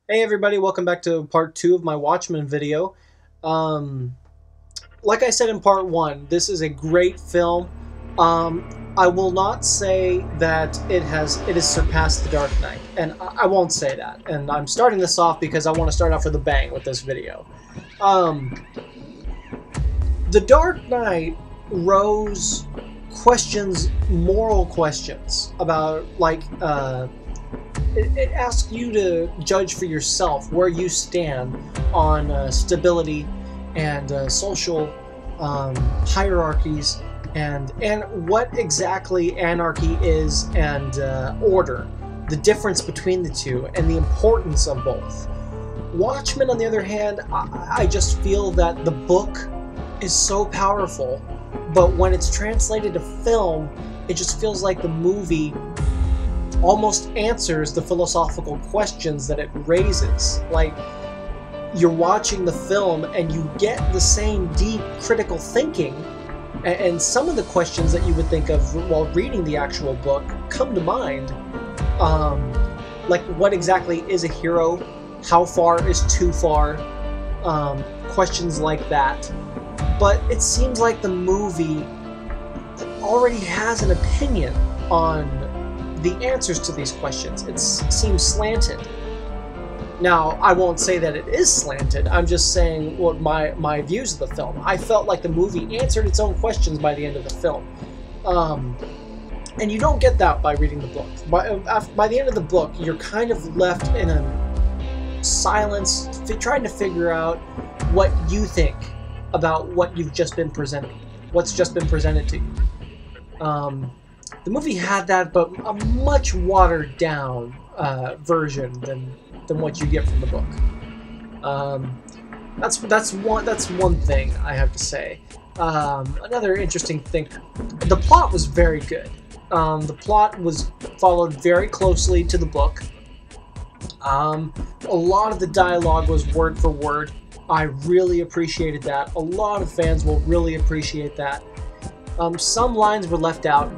Hey everybody, welcome back to part 2 of my Watchmen video. Um, like I said in part 1, this is a great film. I will not say that it has surpassed The Dark Knight, and I won't say that. And I'm starting this off because I want to start off with a bang with this video. The Dark Knight rose moral questions about it asks you to judge for yourself where you stand on stability and social hierarchies and what exactly anarchy is and order, the difference between the two, and the importance of both. Watchmen, on the other hand, I just feel that the book is so powerful, but when it's translated to film, it just feels like the movie almost answers the philosophical questions that it raises. Like, you're watching the film and you get the same deep critical thinking, and some of the questions that you would think of while reading the actual book come to mind. Like, what exactly is a hero? How far is too far? Questions like that. But it seems like the movie already has an opinion on the answers to these questions. It seems slanted. Now, I won't say that it is slanted. I'm just saying what my views of the film. I felt like the movie answered its own questions by the end of the film. And you don't get that by reading the book. By the end of the book, you're kind of left in a silence, trying to figure out what you think about what you've just been presented, what's just been presented to you. The movie had that, but a much watered down version than what you get from the book. That's one thing I have to say. Another interesting thing, the plot was very good. The plot was followed very closely to the book. A lot of the dialogue was word for word. I really appreciated that. A lot of fans will really appreciate that. Some lines were left out.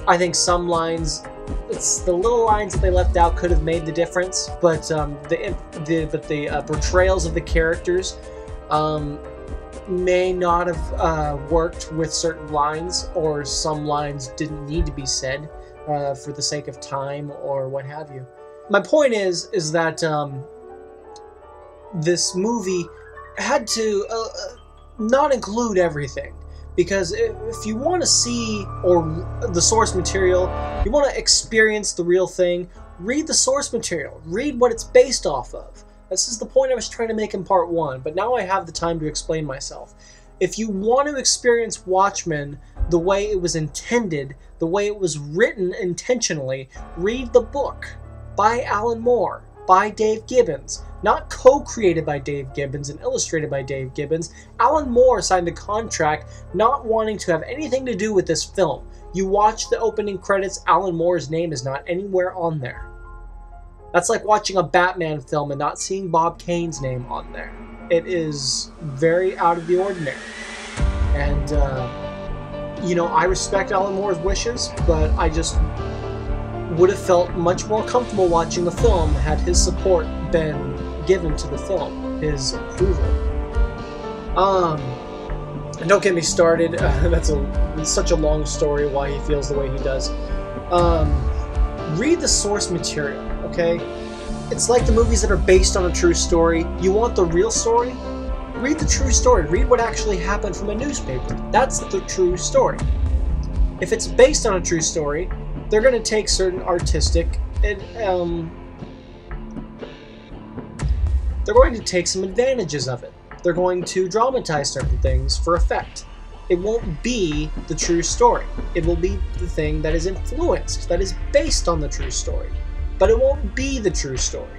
I think some lines, it's the little lines that they left out could have made the difference, but the portrayals of the characters may not have worked with certain lines, or some lines didn't need to be said for the sake of time or what have you. My point is that this movie had to not include everything. Because if you want to see the source material, you want to experience the real thing, read the source material. Read what it's based off of. This is the point I was trying to make in part 1, but now I have the time to explain myself. If you want to experience Watchmen the way it was intended, the way it was written intentionally, read the book by Alan Moore, by Dave Gibbons. Not co-created by Dave Gibbons and illustrated by Dave Gibbons. Alan Moore signed a contract not wanting to have anything to do with this film. You watch the opening credits, Alan Moore's name is not anywhere on there. That's like watching a Batman film and not seeing Bob Kane's name on there. It is very out of the ordinary. And, I respect Alan Moore's wishes, but I just would have felt much more comfortable watching the film had his support been given to the film, his approval. And don't get me started. It's such a long story why he feels the way he does. Read the source material, okay? It's like the movies that are based on a true story. You want the real story? Read the true story. Read what actually happened from a newspaper. That's the true story. If it's based on a true story, they're going to take certain artistic and they're going to take some advantages of it. They're going to dramatize certain things for effect. It won't be the true story. It will be the thing that is influenced, that is based on the true story. But it won't be the true story.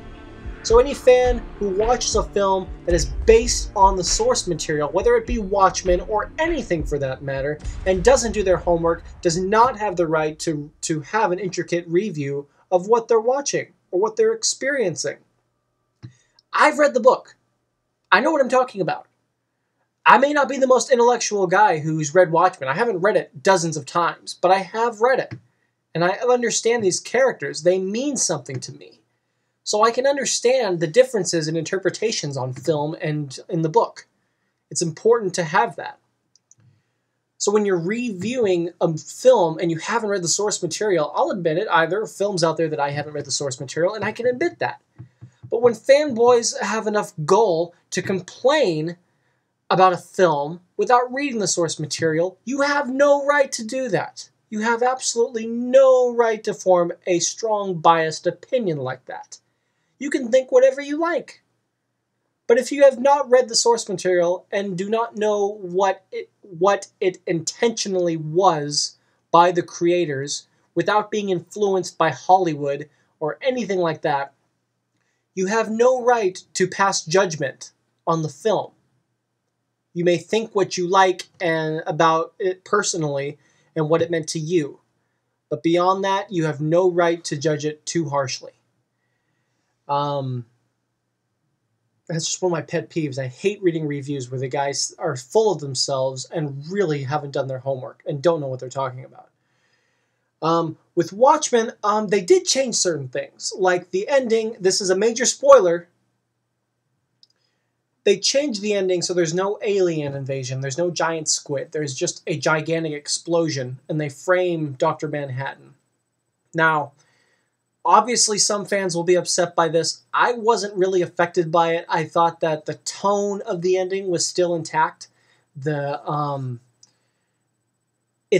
So any fan who watches a film that is based on the source material, whether it be Watchmen or anything for that matter, and doesn't do their homework, does not have the right to have an intricate review of what they're watching or what they're experiencing. I've read the book. I know what I'm talking about. I may not be the most intellectual guy who's read Watchmen. I haven't read it dozens of times, but I have read it. And I understand these characters. They mean something to me. So I can understand the differences in interpretations on film and in the book. It's important to have that. So when you're reviewing a film and you haven't read the source material, I'll admit it, there are films out there that I haven't read the source material, and I can admit that. But when fanboys have enough gall to complain about a film without reading the source material, you have no right to do that. You have absolutely no right to form a strong, biased opinion like that. You can think whatever you like. But if you have not read the source material and do not know what it intentionally was by the creators without being influenced by Hollywood or anything like that, you have no right to pass judgment on the film. You may think what you like and about it personally and what it meant to you. But beyond that, you have no right to judge it too harshly. That's just one of my pet peeves. I hate reading reviews where the guys are full of themselves and really haven't done their homework and don't know what they're talking about. With Watchmen, they did change certain things. Like the ending, this is a major spoiler. They changed the ending so there's no alien invasion. There's no giant squid. There's just a gigantic explosion, and they frame Dr. Manhattan. Now, obviously some fans will be upset by this. I wasn't really affected by it. I thought that the tone of the ending was still intact. It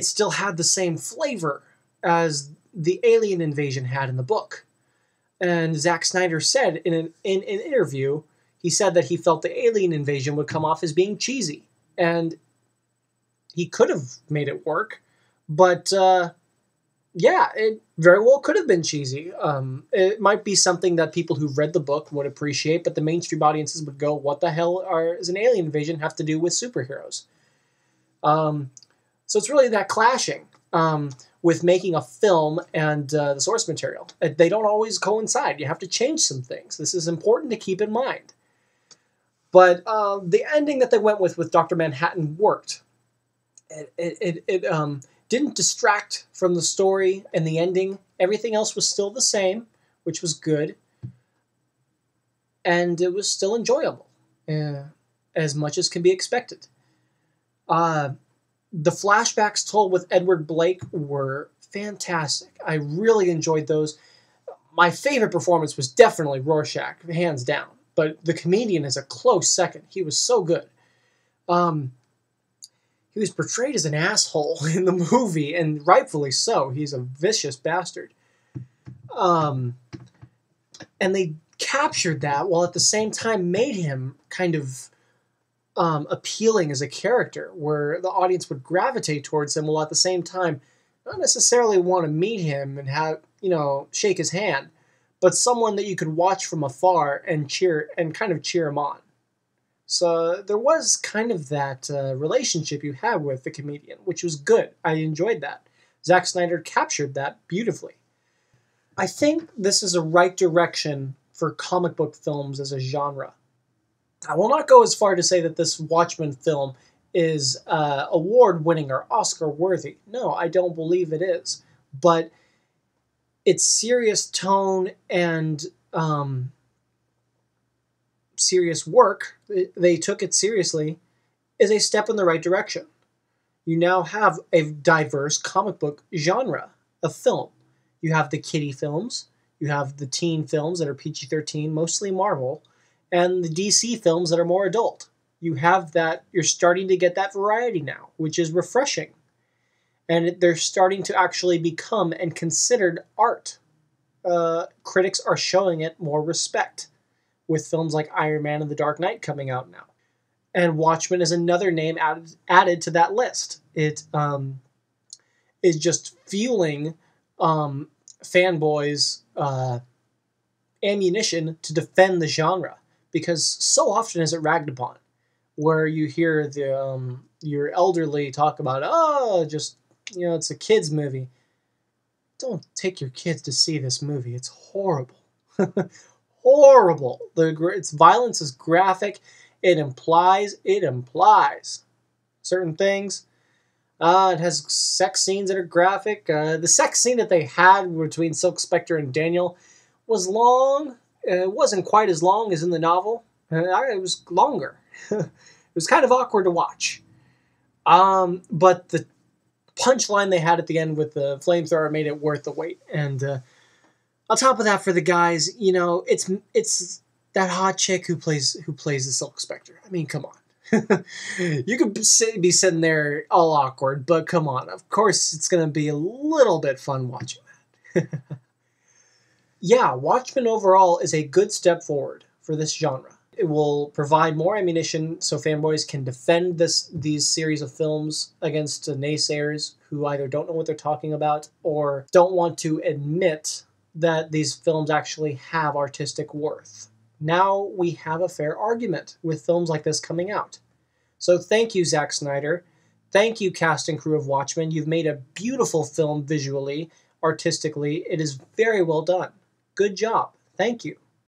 still had the same flavor as the alien invasion had in the book. And Zack Snyder said in an interview, he said that he felt the alien invasion would come off as being cheesy. And he could have made it work. But, yeah, it very well could have been cheesy. It might be something that people who've read the book would appreciate, but the mainstream audiences would go, what the hell does an alien invasion have to do with superheroes? So it's really that clashing with making a film and the source material. They don't always coincide. You have to change some things. This is important to keep in mind. But the ending that they went with Dr. Manhattan worked. It didn't distract from the story and the ending. Everything else was still the same, which was good. And it was still enjoyable, as much as can be expected. The flashbacks told with Edward Blake were fantastic. I really enjoyed those. My favorite performance was definitely Rorschach, hands down. But the comedian is a close second. He was so good. He was portrayed as an asshole in the movie, and rightfully so. He's a vicious bastard. And they captured that while at the same time made him kind of appealing as a character, where the audience would gravitate towards him while at the same time not necessarily want to meet him and have, shake his hand, but someone that you could watch from afar and cheer him on. So there was kind of that relationship you had with the comedian, which was good. I enjoyed that. Zack Snyder captured that beautifully. I think this is a right direction for comic book films as a genre. I will not go as far to say that this Watchmen film is award-winning or Oscar-worthy. No, I don't believe it is. But its serious tone and serious work, they took it seriously, is a step in the right direction. You now have a diverse comic book genre of film. You have the kiddie films, you have the teen films that are PG-13, mostly Marvel, and the DC films that are more adult. You have that, you're starting to get that variety now, which is refreshing. And they're starting to actually become and considered art. Critics are showing it more respect, with films like Iron Man and The Dark Knight coming out now. And Watchmen is another name added to that list. It is just fueling fanboys' ammunition to defend the genre, because so often is it ragged upon, where you hear your elderly talk about, it's a kid's movie. Don't take your kids to see this movie. It's horrible. Horrible. Its violence is graphic. It implies certain things. It has sex scenes that are graphic. The sex scene that they had between Silk Spectre and Daniel was long. It wasn't quite as long as in the novel. It was longer. It was kind of awkward to watch. But the punchline they had at the end with the flamethrower made it worth the wait. And on top of that, for the guys, you know, it's that hot chick who plays the Silk Spectre. I mean, come on. You could be sitting there all awkward, but come on. Of course, it's going to be a little bit fun watching that. Yeah, Watchmen overall is a good step forward for this genre. It will provide more ammunition so fanboys can defend these series of films against naysayers who either don't know what they're talking about or don't want to admit that these films actually have artistic worth. Now we have a fair argument with films like this coming out. So thank you, Zack Snyder. Thank you, cast and crew of Watchmen. You've made a beautiful film visually, artistically. It is very well done. Good job. Thank you.